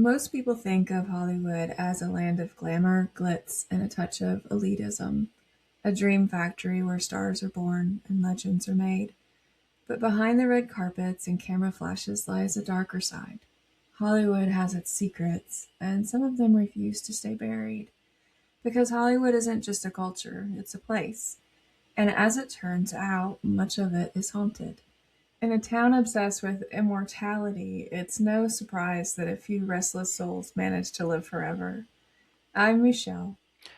Most people think of Hollywood as a land of glamour, glitz, and a touch of elitism, a dream factory where stars are born and legends are made. But behind the red carpets and camera flashes lies a darker side. Hollywood has its secrets, and some of them refuse to stay buried. Because Hollywood isn't just a culture, it's a place. And as it turns out, much of it is haunted. In a town obsessed with immortality, it's no surprise that a few restless souls manage to live forever. I'm Michelle,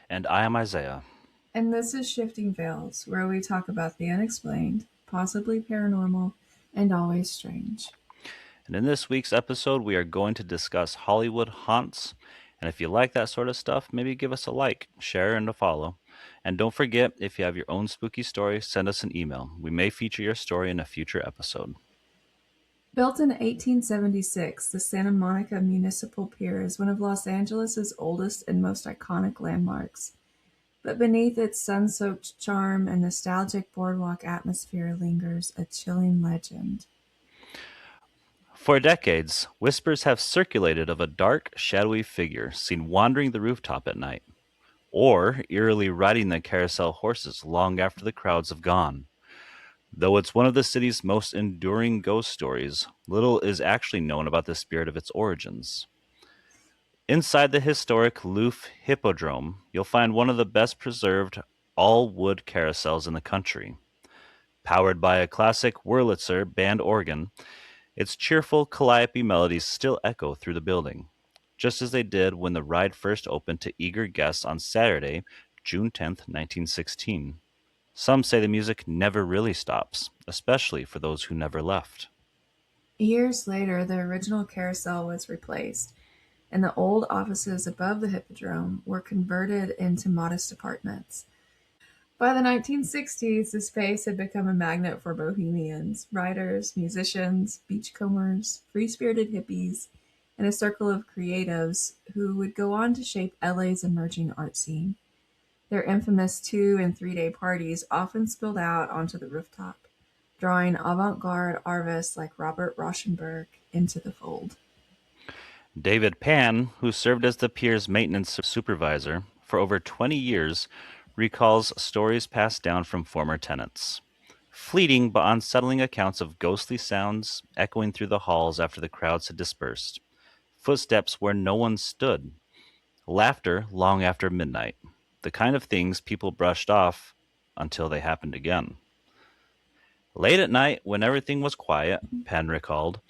And I am Isaiah. and this is Shifting Veils, where we talk about the unexplained, possibly paranormal, and always strange. And in this week's episode, we are going to discuss Hollywood haunts. And if you like that sort of stuff, maybe give us a like, share, and a follow. And don't forget, if you have your own spooky story, send us an email. We may feature your story in a future episode. Built in 1876, the Santa Monica Municipal Pier is one of Los Angeles' oldest and most iconic landmarks. But beneath its sun-soaked charm and nostalgic boardwalk atmosphere lingers a chilling legend. For decades, whispers have circulated of a dark, shadowy figure seen wandering the rooftop at night, or eerily riding the carousel horses long after the crowds have gone. Though it's one of the city's most enduring ghost stories, little is actually known about the spirit of its origins. Inside the historic Loof Hippodrome, you'll find one of the best preserved all-wood carousels in the country. Powered by a classic Wurlitzer band organ, its cheerful calliope melodies still echo through the building, just as they did when the ride first opened to eager guests on Saturday, June 10th, 1916. Some say the music never really stops, especially for those who never left. Years later, the original carousel was replaced, and the old offices above the Hippodrome were converted into modest apartments. By the 1960s, the space had become a magnet for bohemians, writers, musicians, beachcombers, free-spirited hippies, and a circle of creatives who would go on to shape LA's emerging art scene. Their infamous 2 and 3 day parties often spilled out onto the rooftop, drawing avant-garde artists like Robert Rauschenberg into the fold. David Pan, who served as the pier's maintenance supervisor for over 20 years, recalls stories passed down from former tenants. Fleeting but unsettling accounts of ghostly sounds echoing through the halls after the crowds had dispersed, footsteps where no one stood, laughter long after midnight, the kind of things people brushed off until they happened again. Late at night, when everything was quiet, Pan recalled,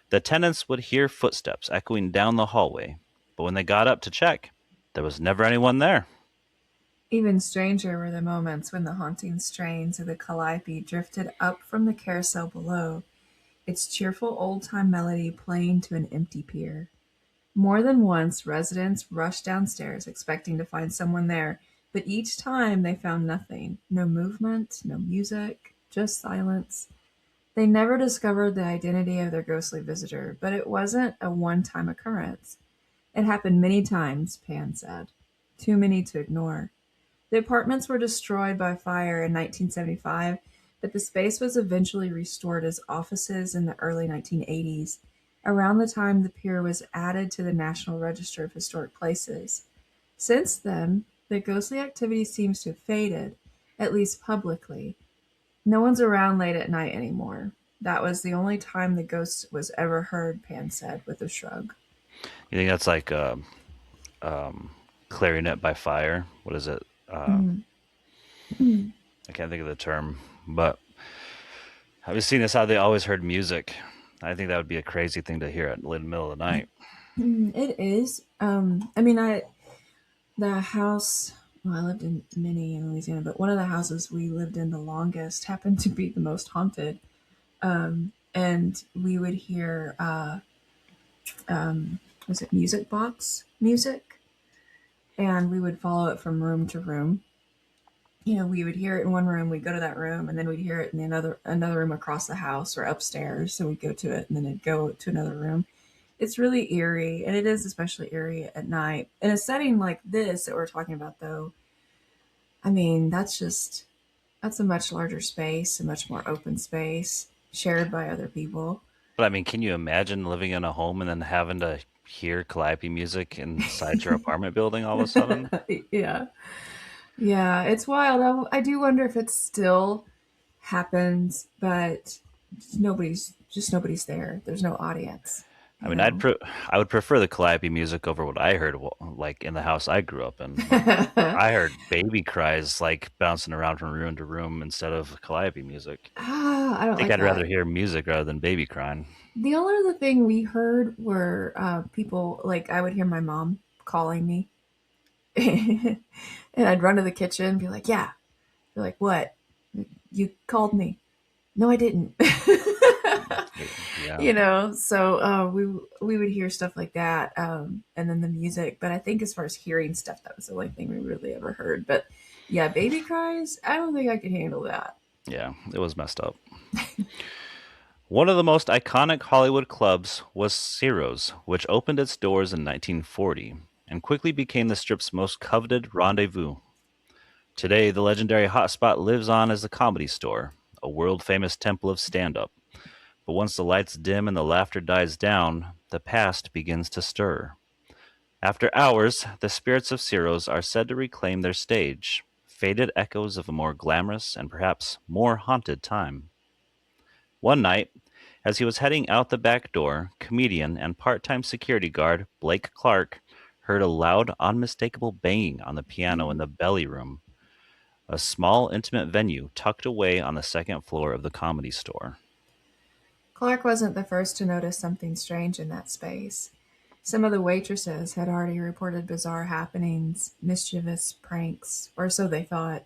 the tenants would hear footsteps echoing down the hallway, but when they got up to check, there was never anyone there. Even stranger were the moments when the haunting strains of the calliope drifted up from the carousel below, its cheerful old-time melody playing to an empty pier. More than once, residents rushed downstairs expecting to find someone there, but each time they found nothing. No movement, no music, just silence. They never discovered the identity of their ghostly visitor, but it wasn't a one-time occurrence. It happened many times, Pan said. Too many to ignore. The apartments were destroyed by fire in 1975, but the space was eventually restored as offices in the early 1980s, around the time the pier was added to the National Register of Historic Places. Since then, the ghostly activity seems to have faded, at least publicly. No one's around late at night anymore. That was the only time the ghost was ever heard, Pan said with a shrug. You think that's like um, clarinet by fire? What is it? Mm. I can't think of the term, but have you seen this? How they always heard music. I think that would be a crazy thing to hear at the middle of the night. It is. The house, well, I lived in many in Louisiana, but one of the houses we lived in the longest happened to be the most haunted. And we would hear, was it music box music? And we would follow it from room to room. We would hear it in one room, we'd go to that room, and then we'd hear it in another room across the house or upstairs. So we'd go to it and then it'd go to another room. It's really eerie, and it is especially eerie at night. In a setting like this that we're talking about, though, I mean, that's a much larger space, a much more open space, shared by other people. But I mean, can you imagine living in a home and then having to hear Calliope music inside your apartment building all of a sudden. Yeah. Yeah, it's wild. I do wonder if it still happens, but nobody's there. There's no audience, I you mean, know. I would prefer the Calliope music over what I heard, like in the house I grew up in. Like, I heard baby cries like bouncing around from room to room instead of Calliope music. I I don't think like I'd rather that. hear music rather than baby crying. The only other thing we heard were people like I would hear my mom calling me, and I'd run to the kitchen and be like, "Yeah." Be like, "What? You called me?" No, I didn't. Yeah, You know, so we would hear stuff like that, and then the music. But I think as far as hearing stuff, that was the only thing we really ever heard. But yeah, baby cries. I don't think I could handle that. yeah, it was messed up. One of the most iconic Hollywood clubs was Ciro's, which opened its doors in 1940 and quickly became the strip's most coveted rendezvous. Today, the legendary hotspot lives on as a comedy store, a world famous temple of stand up. But once the lights dim and the laughter dies down, the past begins to stir. After hours, the spirits of Ciro's are said to reclaim their stage, faded echoes of a more glamorous and perhaps more haunted time. One night, as he was heading out the back door, comedian and part time security guard Blake Clark heard a loud, unmistakable banging on the piano in the belly room, a small, intimate venue tucked away on the second floor of the comedy store. Clark wasn't the first to notice something strange in that space. Some of the waitresses had already reported bizarre happenings, mischievous pranks, or so they thought.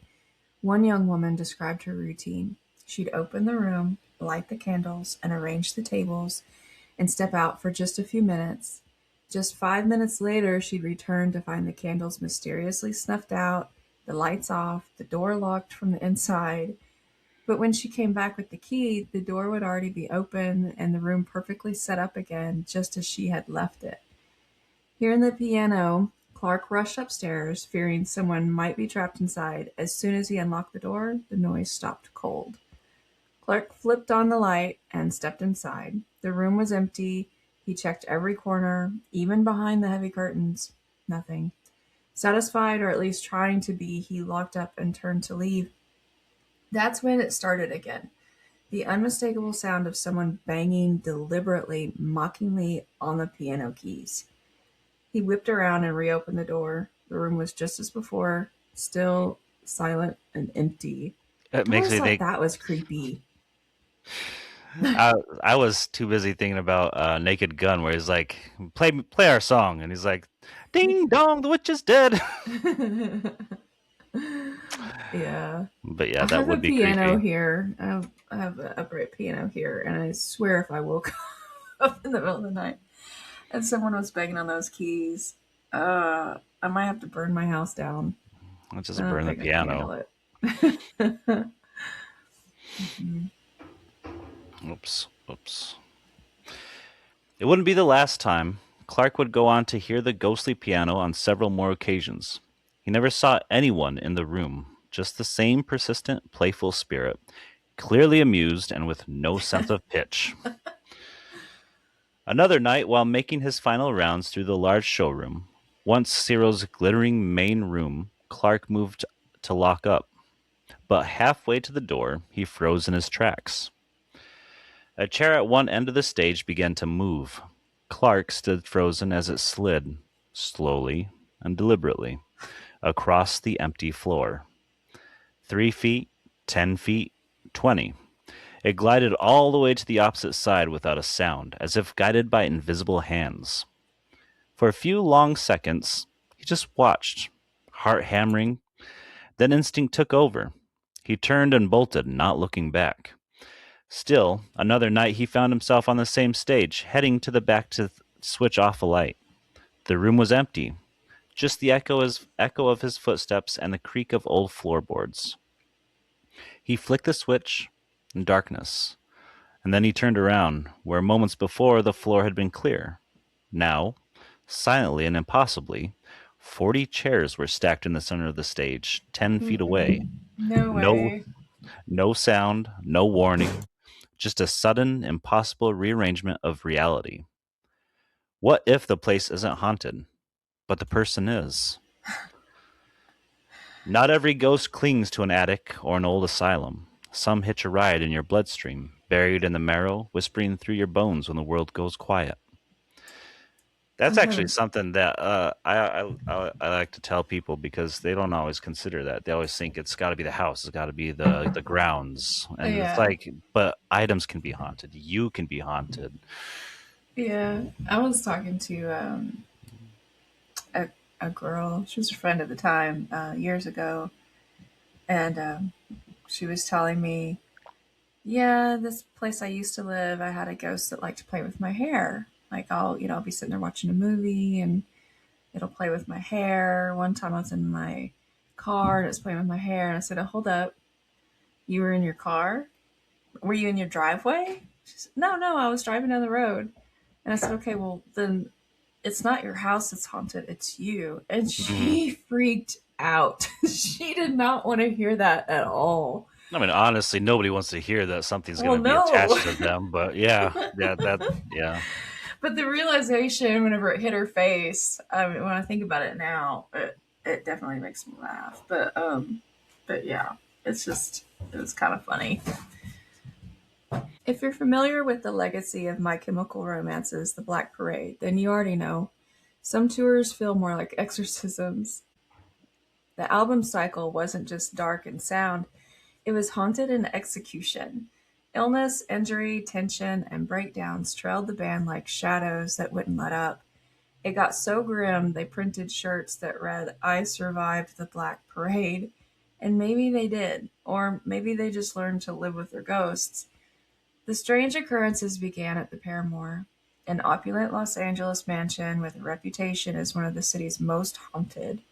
One young woman described her routine. She'd open the room, light the candles, and arrange the tables, and step out for just a few minutes. Just 5 minutes later, she'd return to find the candles mysteriously snuffed out, the lights off, the door locked from the inside. But when she came back with the key, the door would already be open and the room perfectly set up again, just as she had left it. Hearing the piano, Clark rushed upstairs, fearing someone might be trapped inside. As soon as he unlocked the door, the noise stopped cold. Clark flipped on the light and stepped inside. The room was empty. He checked every corner, even behind the heavy curtains. Nothing. Satisfied, or at least trying to be, he locked up and turned to leave. That's when it started again. The unmistakable sound of someone banging deliberately, mockingly on the piano keys. He whipped around and reopened the door. The room was just as before, still, silent, and empty. It I makes always me thought think. that was creepy. I was too busy thinking about Naked Gun, where he's like, play our song," and he's like, "Ding dong, the witch is dead." Yeah. But yeah, I that have a would be piano creepy. here. I have an upright piano here, and I swear if I woke up in the middle of the night and someone was banging on those keys, I might have to burn my house down. Let's I just don't burn the think I can piano. handle it. Mhm. Oops, oops. It wouldn't be the last time. Clark would go on to hear the ghostly piano on several more occasions. He never saw anyone in the room, just the same persistent, playful spirit, clearly amused and with no sense of pitch. Another night, while making his final rounds through the large showroom, once Ciro's glittering main room, Clark moved to lock up, but halfway to the door, he froze in his tracks. A chair at one end of the stage began to move. Clark stood frozen as it slid, slowly and deliberately, across the empty floor. 3 feet, 10 feet, 20. It glided all the way to the opposite side without a sound, as if guided by invisible hands. For a few long seconds, he just watched, heart hammering. Then instinct took over. He turned and bolted, not looking back. Still, another night he found himself on the same stage, heading to the back to switch off a light. The room was empty, just the echo of his footsteps and the creak of old floorboards. He flicked the switch, in darkness, and then he turned around, where moments before the floor had been clear. Now, silently and impossibly, 40 chairs were stacked in the center of the stage, 10 feet away. Mm-mm. No No, way. no sound, no warning, just a sudden, impossible rearrangement of reality. What if the place isn't haunted, but the person is? Not every ghost clings to an attic or an old asylum. Some hitch a ride in your bloodstream, buried in the marrow, whispering through your bones when the world goes quiet. That's I've actually never. something that I like to tell people because they don't always consider that. They always think it's got to be the house, it's got to be the grounds, and it's Yeah, like, but items can be haunted. You can be haunted. yeah. I was talking to a, a girl. She was a friend at the time, years ago, and she was telling me, yeah, this place I used to live, I had a ghost that liked to play with my hair. Like I'll be sitting there watching a movie and it'll play with my hair. One time I was in my car and it was playing with my hair, and I said, oh, hold up, you were in your car? Were you in your driveway? She said, no, no, I was driving down the road. And I said, okay, well, then it's not your house that's haunted, it's you. And Mhm. she freaked out. She did not want to hear that at all. I mean, honestly, nobody wants to hear that something's going Well, to be no. attached to them, but yeah, yeah. But the realization, whenever it hit her face, I mean, when I think about it now, it definitely makes me laugh. But yeah, it was kind of funny. If you're familiar with the legacy of My Chemical Romance's The Black Parade, then you already know some tours feel more like exorcisms. The album cycle wasn't just dark in sound, it was haunted in execution. Illness, injury, tension, and breakdowns trailed the band like shadows that wouldn't let up. It got so grim they printed shirts that read, I survived the Black Parade. And maybe they did. Or maybe they just learned to live with their ghosts. The strange occurrences began at the Paramore, an opulent Los Angeles mansion with a reputation as one of the city's most haunted.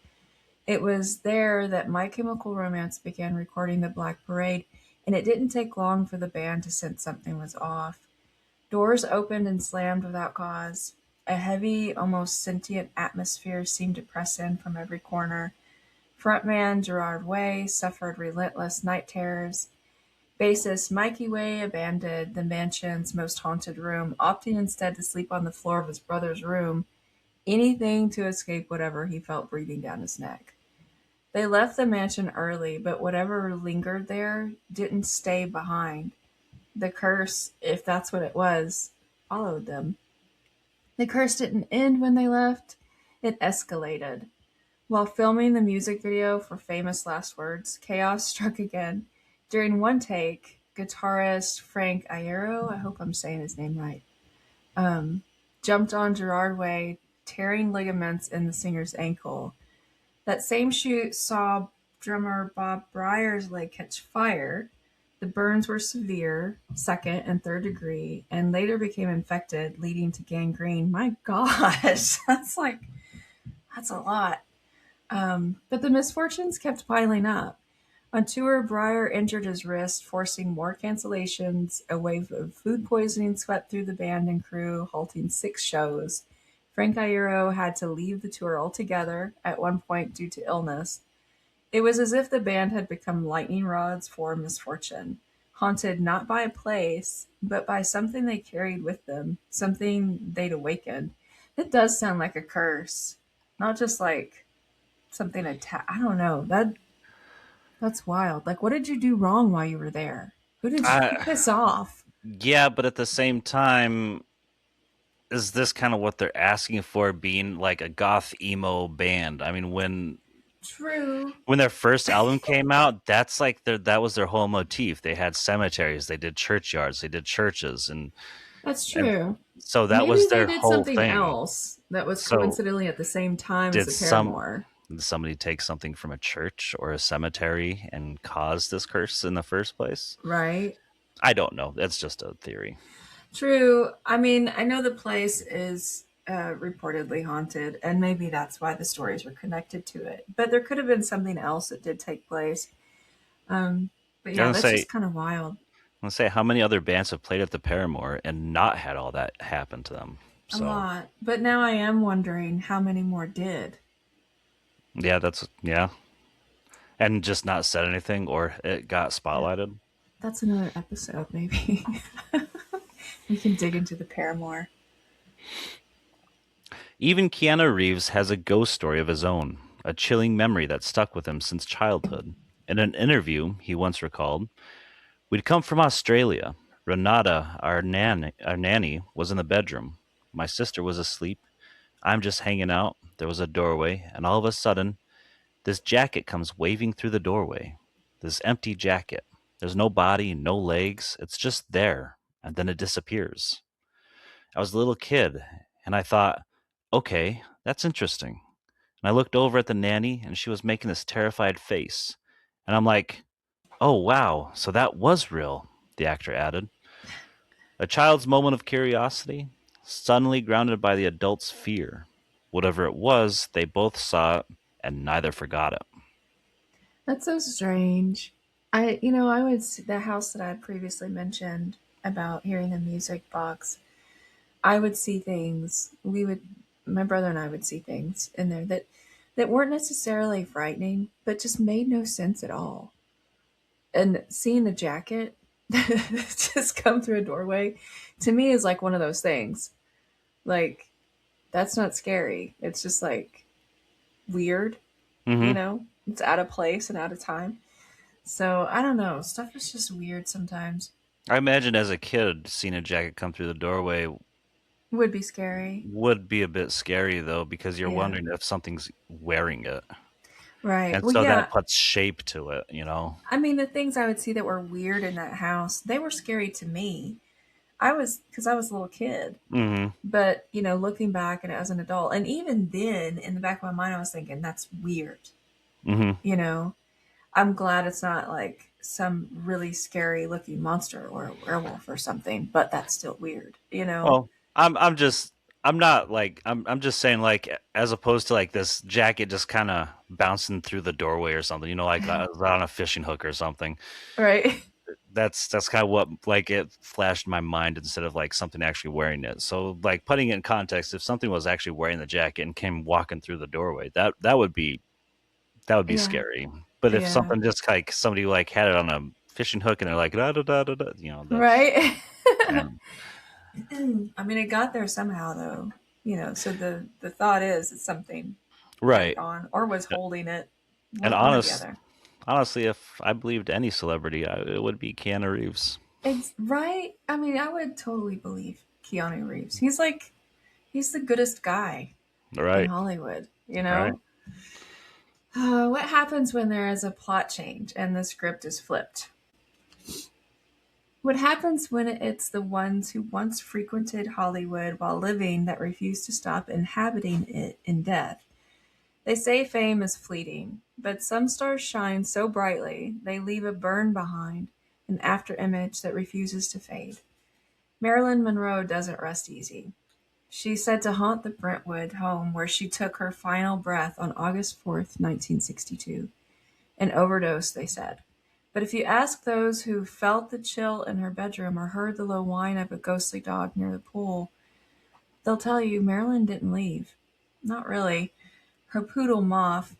It was there that My Chemical Romance began recording the Black Parade, and it didn't take long for the band to sense something was off. Doors opened and slammed without cause. A heavy, almost sentient atmosphere seemed to press in from every corner. Frontman Gerard Way suffered relentless night terrors. Bassist Mikey Way abandoned the mansion's most haunted room, opting instead to sleep on the floor of his brother's room, anything to escape whatever he felt breathing down his neck. They left the mansion early, but whatever lingered there didn't stay behind. The curse, if that's what it was, followed them. The curse didn't end when they left, it escalated. While filming the music video for Famous Last Words, chaos struck again. During one take, guitarist Frank Iero, I hope I'm saying his name right, um, jumped on Gerard Way, tearing ligaments in the singer's ankle. That same shoot saw drummer Bob Breyer's leg catch fire. The burns were severe, second and third degree, and later became infected, leading to gangrene. My gosh, that's a lot. But the misfortunes kept piling up. On tour, Breyer injured his wrist, forcing more cancellations. A wave of food poisoning swept through the band and crew, halting 6 shows. Frank Iero had to leave the tour altogether, at one point due to illness. It was as if the band had become lightning rods for misfortune, haunted not by a place, but by something they carried with them, something they'd awakened. It does sound like a curse, not just like something I don't know. That's wild. Like, what did you do wrong while you were there? Who did you I piss off? Yeah, but at the same time, is this kind of what they're asking for, being like a goth emo band? I mean, True. when their first album came out, that's like that was their whole motif. They had cemeteries, they did churchyards, they did churches, That's and true. so that Maybe was they their did whole something thing. else that was So coincidentally at the same time as did the some Paramore, did somebody take something from a church or a cemetery and cause this curse in the first place? right? I don't know. That's just a theory. True. I mean, I know the place is reportedly haunted, and maybe that's why the stories were connected to it. But there could have been something else that did take place. Um, but I'm yeah, gonna that's say just kind of wild. Let's say how many other bands have played at the Paramore and not had all that happen to them. A So lot. But now I am wondering how many more did. yeah, and just not said anything or it got Yeah, spotlighted. that's another episode, maybe. We can dig into the Paramore. Even Keanu Reeves has a ghost story of his own, a chilling memory that stuck with him since childhood. In an interview, he once recalled, "We'd come from Australia. Renata, our nanny, was in the bedroom. My sister was asleep. I'm just hanging out. There was a doorway, and all of a sudden, this jacket comes waving through the doorway. This empty jacket. There's no body, no legs. It's just there, and then it disappears. I was a little kid, and I thought, okay, that's interesting. And I looked over at the nanny, and she was making this terrified face. And I'm like, oh, wow, so that was real," the actor added. A child's moment of curiosity, suddenly grounded by the adult's fear. Whatever it was, they both saw it, and neither forgot it. That's so strange. I would see the house that I had previously mentioned about hearing the music box. I would see things. My brother and I would see things in there that weren't necessarily frightening, but just made no sense at all. And seeing the jacket just come through a doorway to me is like one of those things. Like, that's not scary. It's just like weird, Hmm. It's out of place and out of time. So I don't know. Stuff is just weird sometimes. I imagine as a kid, seeing a jacket come through the doorway Would be scary. would be a bit scary, though, because you're Yeah. wondering if something's wearing it. Right. And Well, so yeah. that puts shape to it, you know? I mean, the things I would see that were weird in that house, they were scary to me. Because I was a little kid. Hmm. But, looking back and as an adult, and even then, in the back of my mind, I was thinking, that's weird. Hmm. You know, I'm glad it's not like some really scary looking monster or a werewolf or something, but that's still weird. Well, I'm just I'm not like I'm just saying like as opposed to like this jacket just kind of bouncing through the doorway or something, like on a fishing hook or something. Right. That's kind of what like it flashed in my mind instead of like something actually wearing it. So like putting it in context, if something was actually wearing the jacket and came walking through the doorway, that would be Yeah. scary. But if Yeah. something just like somebody like had it on a fishing hook and they're like da da da da da, that's Right. yeah. I mean, it got there somehow, though. So the thought is it's something had it Right. on or was holding it, And one or the other. honestly, if I believed any celebrity, it would be Keanu Reeves. It's right. I mean, I would totally believe Keanu Reeves. He's the goodest guy in Right. Hollywood. Right. What happens when there is a plot change and the script is flipped? What happens when it's the ones who once frequented Hollywood while living that refuse to stop inhabiting it in death? They say fame is fleeting, but some stars shine so brightly they leave a burn behind, an afterimage that refuses to fade. Marilyn Monroe doesn't rest easy. She's said to haunt the Brentwood home where she took her final breath on August 4th, 1962. An overdose, they said. But if you ask those who felt the chill in her bedroom or heard the low whine of a ghostly dog near the pool, they'll tell you Marilyn didn't leave. Not really. Her poodle Moth,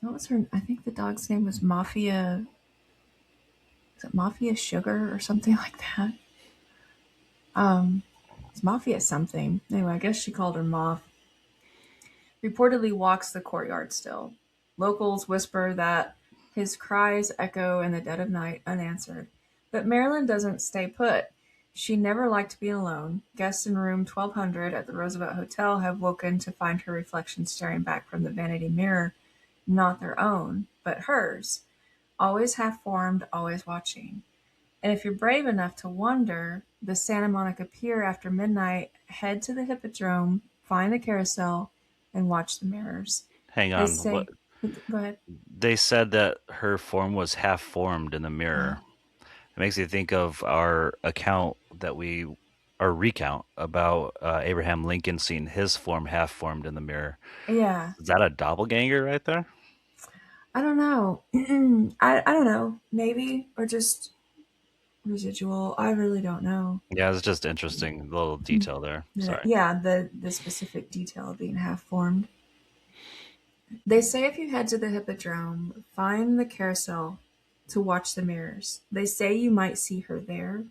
what was her? I think the dog's name was Mafia. Is it Mafia Sugar or something like that? Um, it's Mafia something. Anyway, I guess she called her Moth. Reportedly walks the courtyard still. Locals whisper that his cries echo in the dead of night unanswered. But Marilyn doesn't stay put. She never liked being alone. Guests in room 1200 at the Roosevelt Hotel have woken to find her reflection staring back from the vanity mirror, not their own, but hers, always half formed, always watching. And if you're brave enough to wander the Santa Monica Pier after midnight, head to the Hippodrome, find the carousel, and watch the mirrors. Hang They on. What say, go ahead. they said that her form was half formed in the Uh, mirror. It makes me think of our our recount about Abraham Lincoln seeing his form half formed in the mirror. yeah, Is that a doppelganger right there? I don't know. I don't know. Maybe, or just residual. I really don't know. Yeah, it's just interesting little detail there. Sorry. Yeah, the specific detail of being half formed. They say if you head to the Hippodrome, find the carousel to watch the mirrors. They say you might see her there,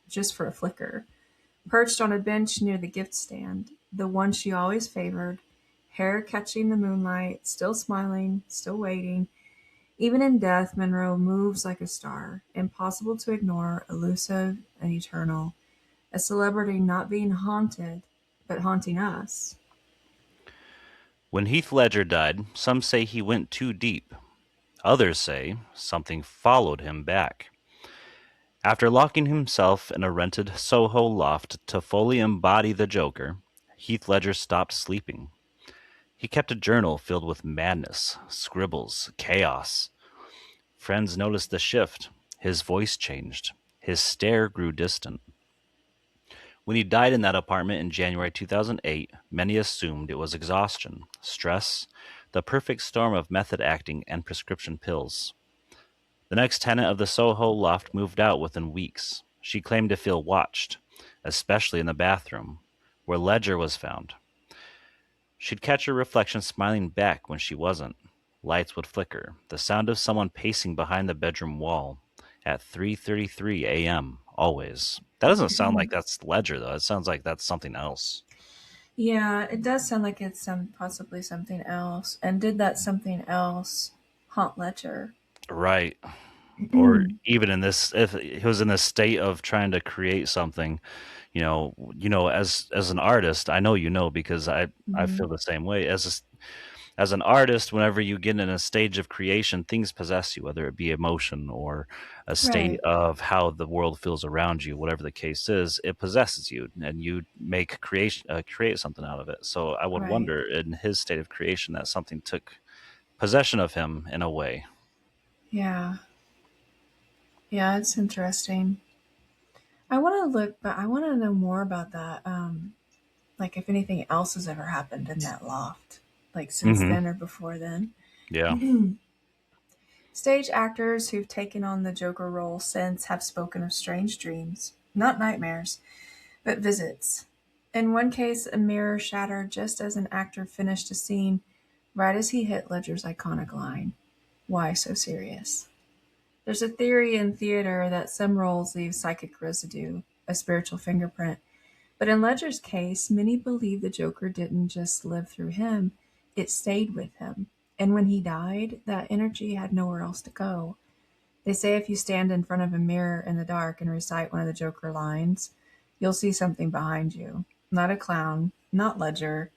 just for a flicker, perched on a bench near the gift stand, the one she always favored, hair catching the moonlight, still smiling, still waiting. Even in death, Monroe moves like a star, impossible to ignore, elusive and eternal. A celebrity not being haunted, but haunting us. When Heath Ledger died, some say he went too deep. Others say something followed him back. After locking himself in a rented Soho loft to fully embody the Joker, Heath Ledger stopped sleeping. He kept a journal filled with madness, scribbles, chaos. Friends noticed the shift. His voice changed. His stare grew distant. When he died in that apartment in January 2008, many assumed it was exhaustion, stress, the perfect storm of method acting and prescription pills. The next tenant of the Soho loft moved out within weeks. She claimed to feel watched, especially in the bathroom, where Ledger was found. She'd catch her reflection smiling back when she wasn't. Lights would flicker, the sound of someone pacing behind the bedroom wall at 3:33 a.m. always. That doesn't sound like that's Ledger though. It sounds like that's something else. Yeah, it does sound like it's possibly something else. And did that something else haunt Ledger? Right. Or even in this, if he was in this state of trying to create something, as an artist, I know because I Mhm. feel the same way. As an artist, whenever you get in a stage of creation, things possess you, whether it be emotion or a state Right, of how the world feels around you, whatever the case is, it possesses you, and you make create something out of it. So I would right. wonder, in his state of creation, that something took possession of him in a way. Yeah. Yeah, it's interesting. I want to look, but I want to know more about that. Like if anything else has ever happened in that loft, like since Hmm. then or before then. Yeah. Stage actors who've taken on the Joker role since have spoken of strange dreams, not nightmares, but visits. In one case, a mirror shattered just as an actor finished a scene, right as he hit Ledger's iconic line, "Why so serious?" There's a theory in theater that some roles leave psychic residue, a spiritual fingerprint. But in Ledger's case, many believe the Joker didn't just live through him, it stayed with him. And when he died, that energy had nowhere else to go. They say if you stand in front of a mirror in the dark and recite one of the Joker lines, you'll see something behind you. Not a clown, not Ledger,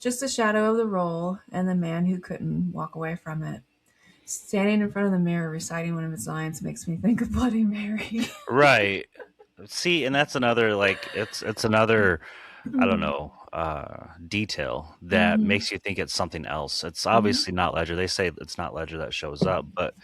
just the shadow of the role and the man who couldn't walk away from it. Standing in front of the mirror reciting one of his lines makes me think of Bloody Mary. Right. See, and that's another it's another I don't Mhm. know detail that Mhm. makes you think it's something else. It's Mhm. obviously not Ledger. They say it's not Ledger that shows up, but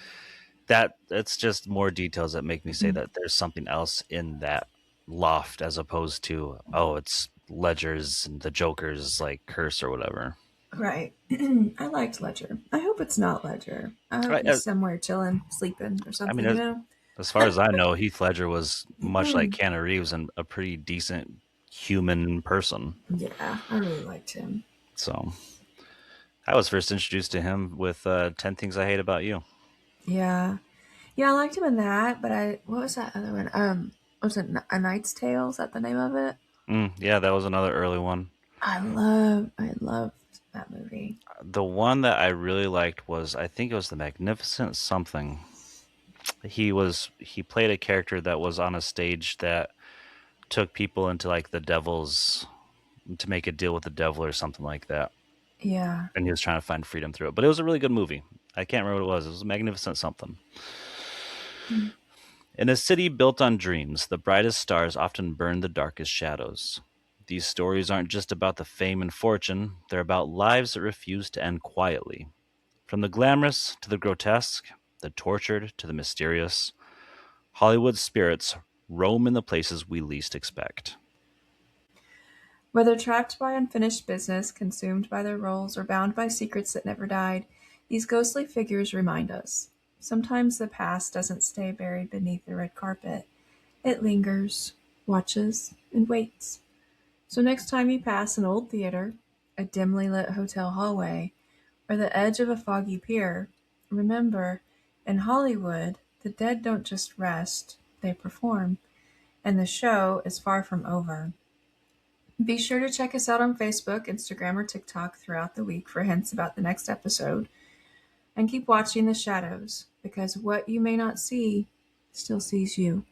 that it's just more details that make me say that there's something else in that loft as opposed to it's Ledger's and the Joker's like curse or whatever. Right. I liked Ledger. I hope it's not Ledger. I hope Right. he's somewhere chilling, sleeping, or I mean, something, you know? as far as I know, Heath Ledger was much like Keanu Reeves and a pretty decent human person. Yeah, I really liked him. So I was first introduced to him with 10 Things I Hate About You. Yeah. Yeah, I liked him in that, but what was that other one? Was it A Knight's Tale? Is that the name of it? Yeah, that was another early one. I loved that movie. The one that I really liked was, I think it was The Magnificent Something. He played a character that was on a stage that took people into like the devil's to make a deal with the devil or something like that. Yeah. And he was trying to find freedom through it. But it was a really good movie. I can't remember what it was. It was a Magnificent Something. In a city built on dreams, the brightest stars often burn the darkest shadows. These stories aren't just about the fame and fortune, they're about lives that refuse to end quietly. From the glamorous to the grotesque, the tortured to the mysterious, Hollywood's spirits roam in the places we least expect. Whether trapped by unfinished business, consumed by their roles, or bound by secrets that never died, these ghostly figures remind us. Sometimes the past doesn't stay buried beneath the red carpet. It lingers, watches, and waits. So next time you pass an old theater, a dimly lit hotel hallway, or the edge of a foggy pier, remember, in Hollywood, the dead don't just rest, they perform, and the show is far from over. Be sure to check us out on Facebook, Instagram, or TikTok throughout the week for hints about the next episode. And keep watching the shadows, because what you may not see still sees you.